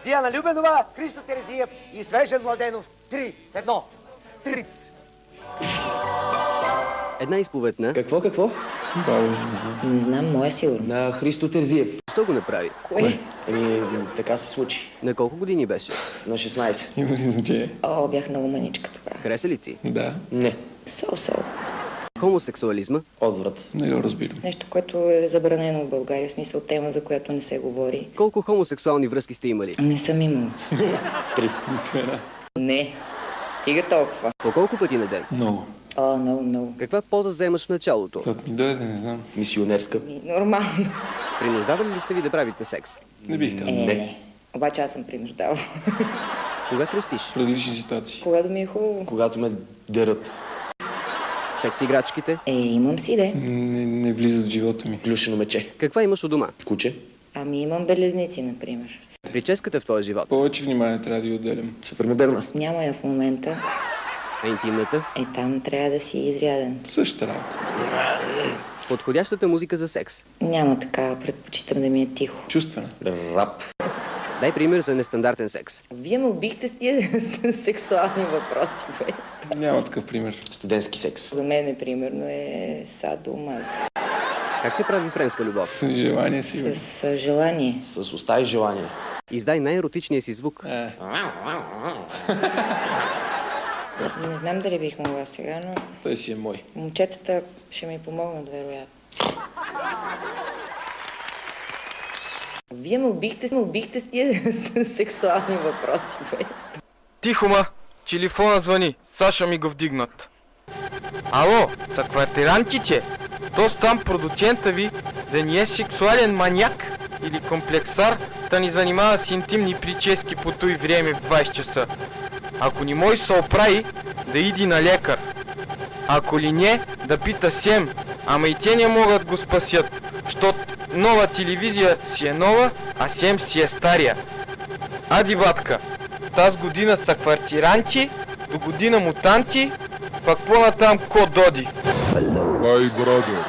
Диана Любенова, Христо Терезиев и Свежен Младенов. 3 в 1. Триц. Една изповед на... Какво? Баба, не знам. Не знам, моя сигурно. На Христо Терзиев. Що го направи? Кое? Така се случи. На колко години беше? На 16. Има ли значение? О, бях много маничка тогава. Хареса ли ти? Да, Не. Сол. Хомосексуализма? Отврат. не го разбирам. Нещо, което е забранено в България, в смисъл тема, за която не се говори. Колко хомосексуални връзки сте имали? Не съм имала. 3. Една. Не. Стига толкова. По колко пъти на ден? Много. О, много. Каква поза вземаш в началото? Каквото ми дойде, не знам. Мисионерска. Нормално. Принуждавали ли са ви да правите секс? Не бих казал. Не. Обаче аз съм принуждава. Кога крещиш? В различни ситуации. Когато ми е хубаво. Когато ме дерат. Секс играчките? Имам си, де. Не влизат в живота ми. Плюшено мече. Каква имаш у дома? Куче. Ами имам белезници, например. Прическата в твоя живот? Повече внимание трябва да й отделям. Супермодерна. Няма я в момента. А интимната? Там трябва да си изряден. Същата работа. Подходящата музика за секс? Няма така, предпочитам да ми е тихо. Чувствена. Рап. Дай пример за нестандартен секс. Вие ме убихте с тия сексуални въпроси, бе. Няма такъв пример. Студентски секс. За мен, примерно, е садомазо. Как се прави френска любов? С желание си. С желание. С уста и желание. Издай най-еротичния си звук. Не знам дали бих могла сега, но Той си е мой. момчетата ще ми помогнат, вероятно. Вие ме убихте с тия сексуални въпроси, бе. Тихо ма! Телефона звъни. Саша ми го вдигнат. Ало, са квартирантите? То там продуцента ви да ни е сексуален маняк или комплексар, да ни занимава с интимни прически по той време в 20 часа. Ако не може се оправи, да иди на лекар. Ако ли не, да пита Сем, ама и те не могат го спасят, защото нова телевизия си е нова, а Сем си е стария. Ади, батка, тази година са квартиранти, до година мутанти, пак по-натам ко доди. My brother.